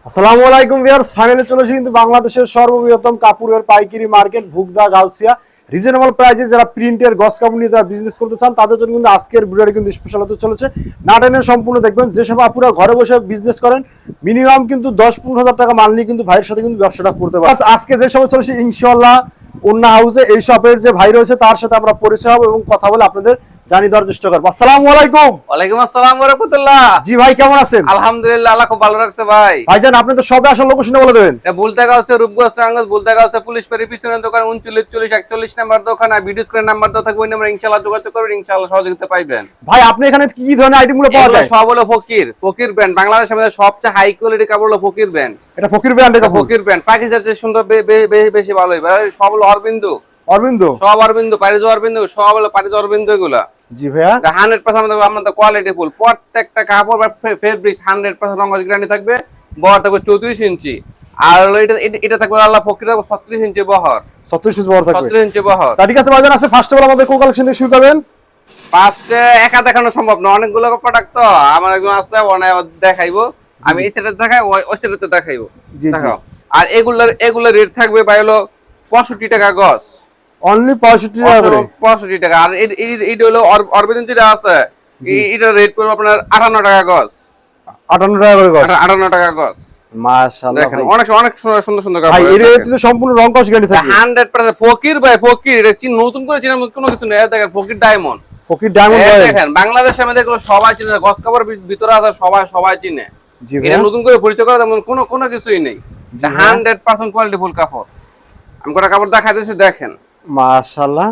আসসালামু আলাইকুম viewers, finally চলে এসেছি কিন্তু বাংলাদেশের সর্ববৃহত্তম কাপড়ের পাইকারি মার্কেট ভুগদা গাউসিয়া। রিজনেবল প্রাইসে যারা প্রিন্টের গস কাপড় নিয়ে যারা বিজনেস করতে চান তাদের জন্য কিন্তু আজকের ভিডিওটা কিন্তু স্পেশাল হতে চলেছে। নাটেনের সম্পূর্ণ দেখবেন, যেসব আপুরা ঘরে বসে বিজনেস করেন মিনিমাম কিন্তু 10-15 হাজার টাকা মাল নিয়ে কিন্তু ভাইয়ের সাথে কিন্তু ব্যবসাটা করতে পারেন। আজকে যে সময় চলেছে ইনশাআল্লাহ ওন্না হাউসে এই শপের যে ভাই রয়েছে তার সাথে আমরা পরিচয় হবো এবং কথা বলে আপনাদের জানিয়ে দেওয়ার চেষ্টা করবো। আসসালামু আলাইকুম। ওয়ালাইকুম আসসালাম ওয়া রাহমাতুল্লাহ। জি ভাই, কেমন আছেন? আলহামদুলিল্লাহ, আল্লাহ খুব ভালো রাখছে ভাই। ভাইজান আপনি তো সবে আসার লোকেশন বলে দেবেন। এটা বুলতাগাঁও রূপগঞ্জ টাঙ্গাইল বুলতাগাঁও পুলিশ পেরি পিছনের দোকান 39 নাম্বার দোকান আর ভিডিও স্ক্রিন নাম্বার তো থাকবে, ওই নম্বরে ইনশাআল্লাহ যোগাযোগ করবেন, ইনশাআল্লাহ সহযোগিতা পাইবেন। ভাই আপনি এখানে কি কি ধরনের আইটেমগুলো পাওয়া যায়? সব হলো ফকির ব্র্যান্ড, বাংলাদেশের মধ্যে সবচেয়ে হাই কোয়ালিটি কাপড় হলো ফকির ব্র্যান্ড। এটা ফকির ব্র্যান্ডের কাপড়। ফকির ব্র্যান্ড পাকিস্তানের চেয়ে সুন্দর বেশি ভালো হবে। সব হলো অরবিন্দু সব অরবিন্দু প্যারিজ অরবিন্দু সব হলো প্যারিজ অরবিন্দু এগুলা। জি ভাইয়া, 100% আমাদের কোয়ালিটি ফুল। প্রত্যেকটা কাপড় বা ফেব্রিক 100% রং গ্যারান্টি থাকবে। বহর থাকবে 34 ইঞ্চি আর এটা থাকবে আল্লাহ ফকির 36 ইঞ্চি বহর। 36 ইঞ্চি বহর থাকবে। 36 ইঞ্চি বহর। তা ঠিক আছে ভাইজান, আছে ফার্স্ট অফ অল আমাদের কোন কালেকশন থেকে শুরু করবেন? ফার্স্টে একা দেখানো সম্ভব না, অনেকগুলো প্রোডাক্ট তো আমার একজন আসছে অনেক দেখাইবো। আমি এই সেটে দেখাই ওই সেটে দেখাইবো। জি জি। আর এগুলার রেট থাকবে ভাই হলো 65 টাকা গজ। অনলি 65 টাকা করে। 65 টাকা। আর এই হলো অরবিন্দ যেটা আছে এটা রেট পড়বে আপনার 58 টাকা গজ। 58 টাকা করে গজ। 58 টাকা গজ। মাশাআল্লাহ দেখেন ভাই, অনেক সুন্দর ভাই কাপড়। এর কিন্তু সম্পূর্ণ রং কস গ্যারান্টি থাকবে। 100% ফকির ভাই, ফকির এটা নতুন করে চিনার মতো কোনো কিছু নেই। দেখেন ফকির ডায়মন্ড। ফকির ডায়মন্ড এই ভাই দেখেন বাংলাদেশে আমাদের সবাই চিনে, গস কাপড় ভিতরে আছে সবাই চিনে। জি এটা ভাইয়া, নতুন করে পরিচয় করা তেমন কোনো কিছুই নেই। 100% কোয়ালিটি ফুল কাপড়। আমি কোটা কাপড় দেখাইতেছি, দেখেন মাশাআল্লাহ।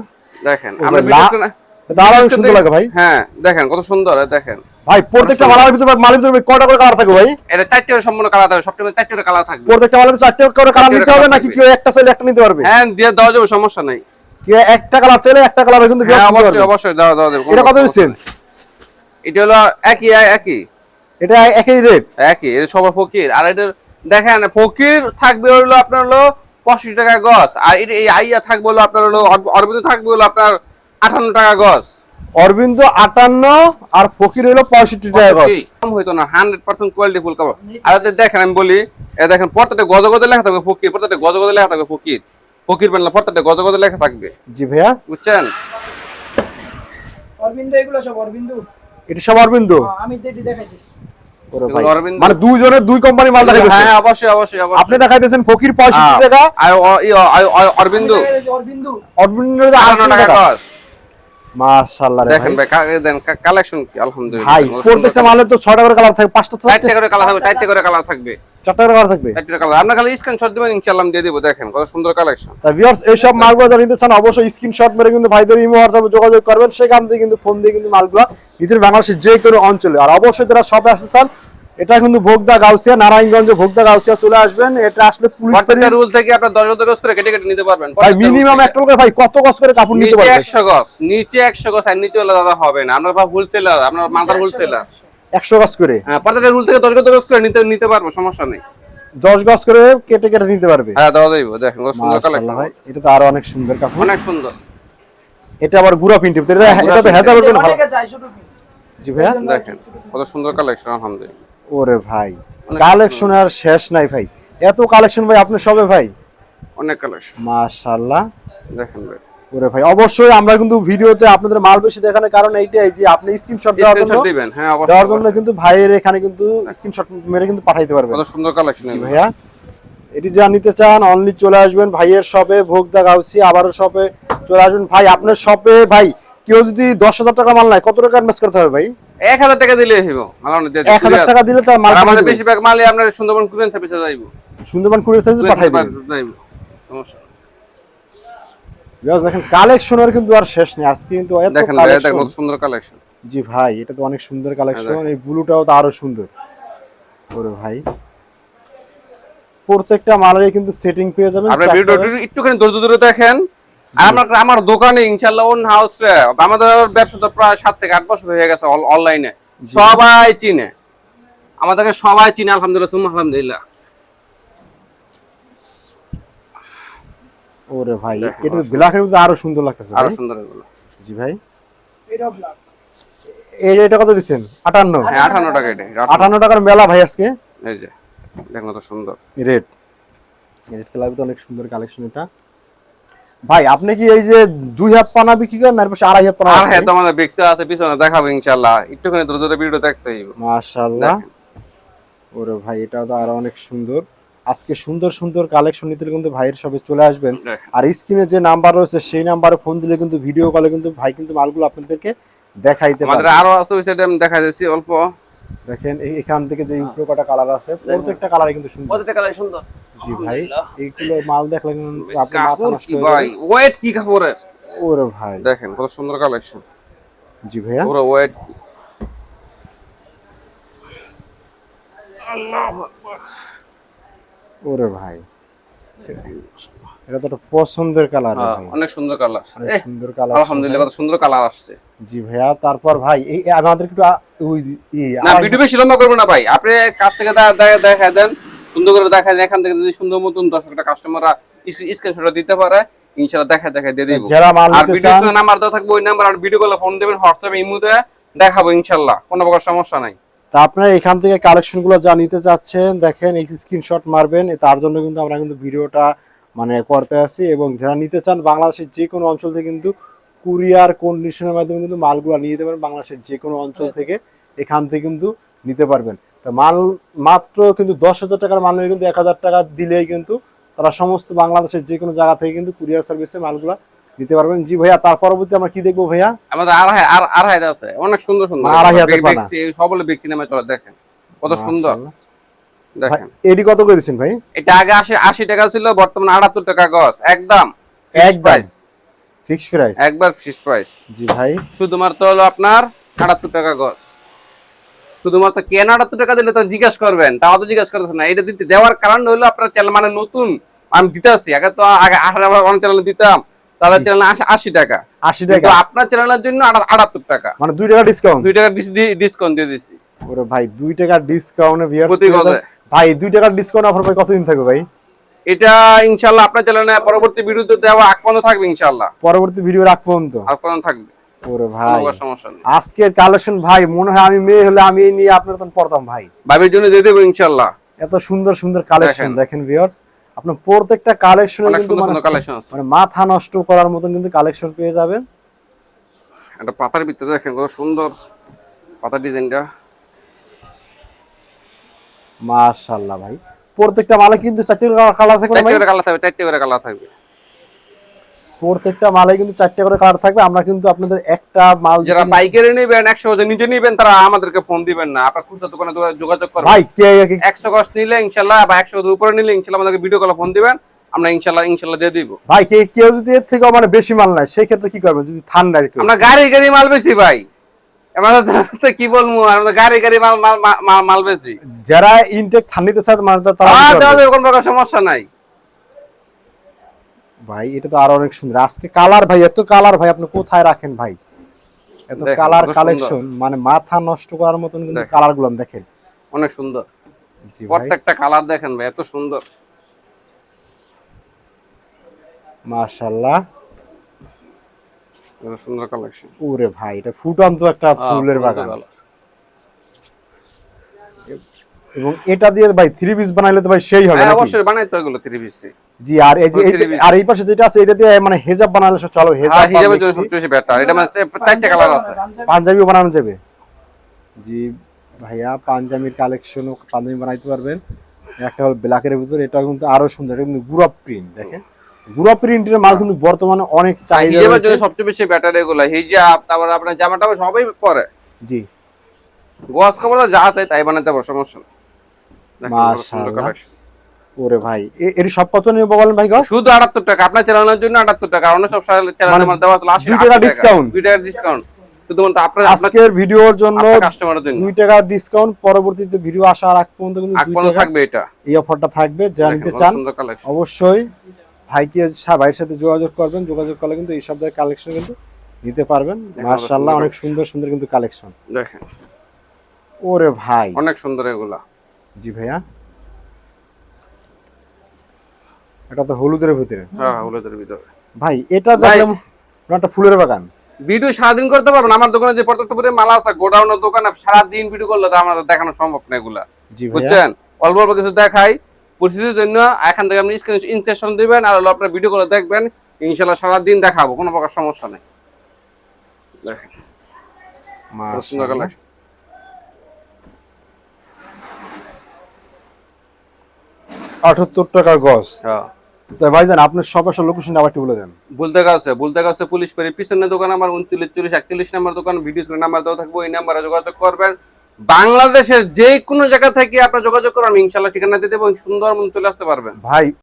দেখেন ও আমরা ভাই, ভিডিও দারুণ সুন্দর লাগে ভাই। হ্যাঁ দেখেন কত সুন্দর। দেখেন ভাই প্রত্যেকটা মালের ভিতরে কয়টা করে কালার থাকবে ভাই? এটা 4টা সম্পূর্ণ কালার থাকবে, সবসময় 4টা কালার থাকবে। প্রত্যেকটা মালের 4টা করে কালার নিতে হবে নাকি কেউ একটা চাইলে একটা নিতে পারবে? হ্যাঁ দিয়ে দেওয়া যাবে, সমস্যা নাই। কেউ একটা কালার চাইলে একটা কালারে কিন্তু হ্যাঁ ব্যবস্থা করবে। অবশ্যই দেওয়া যাবে। এটা কত দিচ্ছেন? এটা হলো একই এটা একই রেট। এটা সবার ফকির। আর এটা দেখেন ফকির থাকবে হলো আপনার হলো 65 টাকা গজ। আর এই আইয়া থাকবে হলো আপনার হলো অরবিন্দ থাকবে হলো আপনার 58 টাকা গজ। অরবিন্দ 58 আর ফকির হলো 65 টাকা গজ। কম হইতো না, 100% কোয়ালিটি ফুল কাপড়। আর দেখেন আমি বলি, দেখেন প্রত্যেকটা গজে লেখা থাকবে ফকির, প্রত্যেকটা গজে লেখা থাকবে ফকির বাংলা, প্রত্যেকটা গজে লেখা থাকবে। জি ভাইয়া, বুঝছেন? অরবিন্দ এগুলো সব অরবিন্দ। এটা সব অরবিন্দ। আমি তো এটি দেখাইতেছি। ওরে ভাই, অরবিন্দ। মানে দুইজনের দুই কোম্পানি মাল দেখাইতেছেন। হ্যাঁ অবশ্যই। আপনি দেখাইতেছেন ফকির 65 টাকা আর অরবিন্দ অরবিন্দ অরবিন্দ 58 টাকা গজ। মাশাআল্লাহ রে দেখেন ভাই। ভাই দেন কালেকশন কি আলহামদুলিল্লাহ। ভাই প্রত্যেকটা মালের তো 6টা করে কালার থাকবে, 5টা 4টা করে কালার থাকবে, 4টা করে কালার থাকবে। 4টা করে কালার থাকবে। 4টা কালার আপনার খালি স্ক্রিনশট দিবেন, ইনশাআল্লাহ আমি দিয়ে দেব। দেখেন কত সুন্দর কালেকশন। তা ভিউয়ার্স এই সব মালগুলো যারা নিতে চান অবশ্যই স্ক্রিনশট মেরে কিন্তু ভাইদের ইমো হোয়াটসঅ্যাপে যোগাযোগ করবেন, সেখান থেকে কিন্তু ফোন দিয়ে কিন্তু মালগুলো নিতে বাংলাদেশের যে কোনো অঞ্চলে। আর অবশ্যই যারা শপে আসতে চান, এটা কিন্তু ভোগদা গাউসিয়া, নারায়ণগঞ্জ ভোগদা গাউসিয়া চলে আসবেন। এটা আসলে পুলিশ প্রত্যেকটা রুল থেকে আপনার 10 গজ করে কেটে নিতে পারবেন। ভাই মিনিমাম একটা লোকের ভাই কত গজ করে কাপড় নিতে পারবে? 100 গজ, নিচে 100 গজ আর নিচে হলে দাদা হবে না। আপনার হোলসেলার, আপনার মাথার হোলসেলার। 100 গজ করে। হ্যাঁ প্রত্যেকটা রুল থেকে 10 গজ করে নিতে পারবো, সমস্যা নেই। 10 গজ করে কেটে কেটে নিতে পারবে। হ্যাঁ দাও যাইবো। দেখেন কত সুন্দর মাশাআল্লাহ কালেকশন ভাই, এটা তো আরো অনেক সুন্দর কাপড়। অনেক সুন্দর। এটা আবার গুড়া প্রিন্ট, এটা তো হেজার ভার্সন ভালো। অনেকে চাই ছোট পিন। জি ভাইয়া, দেখেন কত সুন্দর কালেকশন আলহামদুলিল্লাহ। ওরে ভাই কালেকশন আর শেষ নাই ভাই, এত কালেকশন ভাই আপনি সবে ভাই। অনেক কালেকশন মাশাআল্লাহ। দেখেন ভাই। ওরে ভাই অবশ্যই আমরা কিন্তু ভিডিওতে আপনাদের মাল বেশি দেখানোর কারণ এইটাই যে আপনি স্ক্রিনশট দেওয়ার জন্য স্ক্রিনশট দিবেন। হ্যাঁ দেওয়ার জন্য অবশ্যই। কিন্তু ভাইয়ের এখানে কিন্তু স্ক্রিনশট মেরে কিন্তু পাঠাইতে পারবেন। কত সুন্দর কালেকশন জি ভাইয়া, এটি যা নিতে চান অনলি চলে আসবেন ভাইয়ের শপে ভোগদা গাউসি, আবারও শপে চলে আসবেন। ভাই আপনার শপে ভাই কেউ যদি 10,000 টাকা মাল নেয় কত টাকা ইনভেস্ট করতে হবে ভাই? 1000 টাকা দিলে হইব। আলাদা দিয়ে 1000 টাকা দিলে তার মাল আমাদের বেশিরভাগ মালই আপনার সুন্দরবন কুরিয়ার সার্ভিসে যাইবো। সুন্দরবন কুরিয়ার সার্ভিসে পাঠাই দিবেন। যাইবো, সমস্যা নেই। দেখেন কালেকশনের কিন্তু আর শেষ নেই আজকে কিন্তু এত দেখেন ভাই, দেখেন কালেকশন। কত সুন্দর কালেকশন। জি ভাই, এটা তো অনেক সুন্দর কালেকশন। এই ব্লুটাও তো আরো সুন্দর। ওরে ভাই প্রত্যেকটা মালেরই কিন্তু সেটিং পেয়ে যাবেন। আপনার ভিডিওটি একটুখানি ধৈর্য দেখেন। আর আমার দোকানে ইনশাআল্লাহ ওন হাউস আমাদের ব্যবসা তো প্রায় 7 থেকে 8 বছর হয়ে গেছে অনলাইনে। সবাই চিনে আমাদেরকে, সবাই চিনে আলহামদুলিল্লাহ আলহামদুলিল্লাহ। ওরে ভাই এটা তো ব্ল্যাকের মধ্যে আরো সুন্দর লাগতেছে। আরো সুন্দর এগুলো। জি ভাই, এটা ব্ল্যাক। এটা কত দিচ্ছেন? 58। হ্যাঁ 58 টাকা এটা। 58 টাকার মেলা ভাই আজকে। এই যে দেখুন কত সুন্দর। রেড কালার তো অনেক সুন্দর কালেকশন এটা। ভাই আপনি কি এই যে 2 হাত পানা বিক্রি করেন না এর পাশে 2.5 হাত পানা আর আছে? হ্যাঁ, তো আমাদের বিক্সেল আছে পিছনে, দেখাবো ইনশাআল্লাহ। একটুখানি দ্রুত ভিডিও দেখতে হইব। মাশাআল্লাহ। ওরে ভাই এটাও তো আরো অনেক সুন্দর। আজকে সুন্দর সুন্দর কালেকশন নিতে কিন্তু ভাইয়ের সবে চলে আসবেন। আর স্ক্রিনে যে নাম্বার রয়েছে সেই নাম্বারে ফোন দিলে কিন্তু ভিডিও কলে কিন্তু ভাই কিন্তু মালগুলো আপনাদেরকে দেখাইতে আমাদের পারবে। আরো আছে ওই সাইডে আমি দেখা যাচ্ছি অল্প। দেখেন এখান থেকে যে উপরকাটা কালার আছে প্রত্যেকটা কালারে কিন্তু সুন্দর। প্রত্যেকটা কালার সুন্দর। জি ভাই এইগুলো মাল দেখলে কিন্তু আপনার মাথা কাপড় নষ্ট কি হয়ে ভাই, যাবে। ওয়েট কি কাপড়ের! ওরে ভাই দেখেন কত সুন্দর কালেকশন। জি ভাইয়া পুরো ওয়েট। ওরে ভাই এটা তো একটা পছন্দের কালার ভাই, অনেক সুন্দর কালার। অনেক সুন্দর কালার। আলহামদুলিল্লাহ কত সুন্দর কালার আসছে। জি ভাইয়া তারপর ভাই এই আমাদের একটু ওই না ভিডিও বেশি লম্বা করবো না ভাই, আপনি কাছ থেকে দেখা দেন, সুন্দর করে দেখা দেন। এখান থেকে যদি সুন্দর মতন দর্শকটা কাস্টমাররা স্ক্রিনশট দিতে পারে ইনশাআল্লাহ দেখা দিয়ে দিব। যারা মাল আর নিতে ভিডিও চান নাম্বার দেওয়া থাকবে, ওই নাম্বার আর ভিডিও কলে ফোন দিবেন, হোয়াটসঅ্যাপে ইমোতে দেখাবো ইনশাআল্লাহ, কোনো প্রকার সমস্যা নাই। তা আপনারা এখান থেকে কালেকশন গুলো যা নিতে চাচ্ছেন দেখেন এই স্ক্রিনশট মারবেন, তার জন্য কিন্তু আমরা কিন্তু ভিডিওটা মানে করতে আছি। এবং যারা নিতে চান বাংলাদেশের যে কোনো অঞ্চল থেকে কিন্তু কুরিয়ার কন্ডিশনের মাধ্যমে কিন্তু মালগুলো নিয়ে যেতে পারেন, বাংলাদেশের যে কোনো অঞ্চল থেকে এখান থেকে কিন্তু নিতে পারবেন। তা মাল মাত্র কিন্তু 10,000 টাকার মাল নিয়ে কিন্তু 1,000 টাকা দিলেই কিন্তু তারা সমস্ত বাংলাদেশের যে কোনো জায়গা থেকে কিন্তু কুরিয়ার সার্ভিসে মালগুলা নিতে পারবেন। জি ভাইয়া তার পরবর্তী আমরা কি দেখবো ভাইয়া? আমাদের আড়াই আছে, অনেক সুন্দর সুন্দর আড়াই হাতের পানা। দেখছি সবগুলো বিগ সিনেমা চলে, দেখেন কত সুন্দর। দেখেন এডি কত করে দিচ্ছেন ভাই? এটা আগে 80 টাকা ছিল, বর্তমানে 78 টাকা গজ, একদম ফিক্সড প্রাইস, একবার ফিক্সড প্রাইস। জি ভাই শুধুমাত্র হলো আপনার 78 টাকা গজ। শুধুমাত্র কেন 78 টাকা দিলে তো জিজ্ঞাসা করবেন, তাও তো জিজ্ঞাসা করতেছেন না। এটা দিতে দেওয়ার কারণ হলো আপনার চ্যানেল মানে নতুন, আমি দিতে আসছি। আগে তো আগে 18 চ্যানেলে দিতাম, তাদের চ্যানেলে 80 টাকা, 80 টাকা আপনার চ্যানেলের জন্য 78 টাকা, মানে 2 টাকা ডিসকাউন্ট। 2 টাকা ডিসকাউন্ট দিয়ে দিচ্ছি। ওরে ভাই 2 টাকা ডিসকাউন্টে ভিউয়ার্স প্রতি গজে। ভাই 2 টাকা ডিসকাউন্ট অফার ভাই কতদিন থাকবে ভাই? এটা ইনশাআল্লাহ আপনার চ্যানেলে পরবর্তী ভিডিওতে দেওয়া আগ পর্যন্ত থাকবে ইনশাআল্লাহ, পরবর্তী ভিডিও রাখ পর্যন্ত আগ পর্যন্ত থাকবে। ওরে ভাই কোনো সমস্যা নেই। আজকের কালেকশন ভাই মনে হয় আমি মেয়ে হলে আমি এই নিয়ে আপনার তখন পড়তাম ভাই। ভাবির জন্য দিয়ে দেবো ইনশাআল্লাহ। এত সুন্দর সুন্দর কালেকশন দেখেন ভিউয়ার্স, আপনার প্রত্যেকটা কালেকশনে অনেক কিন্তু সুন্দর সুন্দর কালেকশন আছে। মানে মাথা নষ্ট করার মতন কিন্তু কালেকশন পেয়ে যাবেন। একটা পাতার ভিতরে দেখেন কত সুন্দর পাতার ডিজাইনটা। মাশাআল্লাহ ভাই প্রত্যেকটা মালে কিন্তু 4টি কালার থাকবে ভাই। 4টি করে কালার থাকবে, 4টি করে কালার থাকবে। প্রত্যেকটা মালে কিন্তু 4টি করে কালার থাকবে। আমরা কিন্তু আপনাদের একটা মাল যারা পাইকারি নেবেন 100 গজ নিজে নেবেন, তারা আমাদেরকে ফোন দিবেন না, আপনার খুচরা দোকানে যোগাযোগ করবেন ভাই। কে 100 গজ নিলে ইনশাআল্লাহ বা 100 গজ উপরে নিলে ইনশাআল্লাহ আমাদেরকে ভিডিও কলে ফোন দিবেন, আমরা ইনশাআল্লাহ দিয়ে দিব। ভাই কেউ যদি এর থেকে মানে বেশি মাল নেয় সেই ক্ষেত্রে কি করবেন? যদি ঠান্ডা আমরা গাড়ি মাল বেশি ভাই, আমরা তো কি বলবো, আমরা গাড়ি মাল বেশি। যারা ইনটেক ঠান্ডিতে চায় মানে তারা দেওয়া যাবে, কোনো প্রকার সমস্যা নাই ভাই। এটা তো আরো অনেক সুন্দর আজকে কালার ভাই, এত কালার ভাই আপনি কোথায় রাখেন ভাই? এত কালার কালেকশন মানে মাথা নষ্ট করার মতন কিন্তু কালার গুলো দেখেন অনেক সুন্দর। জি ভাই প্রত্যেকটা কালার দেখেন ভাই এত সুন্দর, মাশাআল্লাহ এত সুন্দর কালেকশন। ওরে ভাই এটা ফুটন্ত একটা ফুলের বাগান। এবং এটা দিয়ে ভাই 3 পিস বানাইলে তো ভাই সেই হবে নাকি? অবশ্যই বানাইতে এগুলো 3 পিস। জি আর এই যে আর এই পাশে যেটা আছে এটা দিয়ে মানে হেজাব বানালে সব চলো। হিজাবের জন্য সবচেয়ে বেশি বেটার। এটা মানে 4টা কালার আছে, পাঞ্জাবিও বানানো যাবে। জি ভাইয়া পাঞ্জাবির কালেকশনও পাঞ্জাবি বানাইতে পারবেন। একটা হলো ব্ল্যাকের ভিতরে, এটা কিন্তু আরো সুন্দর, এটা কিন্তু গুড়া প্রিন্ট। দেখেন গুড়া প্রিন্টের মাল কিন্তু বর্তমানে অনেক চাহিদা হিজাবের রয়েছে। জন্য সবচেয়ে বেশি বেটার এগুলো হিজাব, তারপর আপনার জামাটা সবাই পরে। জি গস কাপড় যা চাই তাই বানাইতে পারো, সমস্যা নেই। মাশাআল্লাহ ওরে ভাই এর সব কত নিয়ে বলেন ভাই? গস শুধু 78 টাকা, আপনার চ্যানেলের জন্য 78 টাকা, অন্য সব চ্যানেলের মধ্যে দেওয়া আছে 80 2 টাকা ডিসকাউন্ট। 2 টাকা ডিসকাউন্ট শুধুমাত্র আপনার আজকের ভিডিওর জন্য কাস্টমারের জন্য 2 টাকা ডিসকাউন্ট। পরবর্তীতে ভিডিও আসার আগ পর্যন্ত কিন্তু 2 টাকা থাকবে। এটা এই অফারটা থাকবে। যারা নিতে চান অবশ্যই ভাইয়ের সাথে যোগাযোগ করবেন, যোগাযোগ করলে কিন্তু এই সব ধরনের কালেকশন কিন্তু নিতে পারবেন। মাশাআল্লাহ অনেক সুন্দর সুন্দর কিন্তু কালেকশন দেখেন। ওরে ভাই অনেক সুন্দর এগুলা। জি ভাইয়া এটা তো হলুদের ভিতরে। হ্যাঁ হলুদের ভিতরে ভাই এটা দেখলাম একটা ফুলের বাগান। ভিডিও সারাদিন করতে পারবেন। আমার দোকানে যে পর্যাপ্ত পরিমাণে মাল আছে, গোডাউনের দোকানে সারাদিন ভিডিও করলে তো আমাদের দেখানো সম্ভব না এগুলা, বুঝছেন? অল্প অল্প কিছু দেখাই পরিস্থিতির জন্য। এখান থেকে আপনি স্ক্রিনশট দিবেন আর হলো আপনার ভিডিও করে দেখবেন, ইনশাল্লাহ সারাদিন দেখাবো, কোনো প্রকার সমস্যা নেই। দেখেন সুন্দর মাশাআল্লাহ। কালেকশন। 78 টাকা গজ। হ্যাঁ, তাই ভাইজান আপনার শপের লোকেশন আবার একটু বলে দেন। বলতে গেছে পুলিশ পেরি পিছনের দোকান আমার 29 40 41 নাম্বার দোকান, ভিডিও স্ক্রিনে নাম্বার দেওয়া থাকবে, ওই নাম্বারে যোগাযোগ করবেন। বাংলাদেশের যে কোনো জায়গা থেকে আপনার যোগাযোগ করবেন, ইনশাল্লাহ ঠিকানা দিয়ে দেবো, সুন্দর মন চলে আসতে পারবেন। ভাই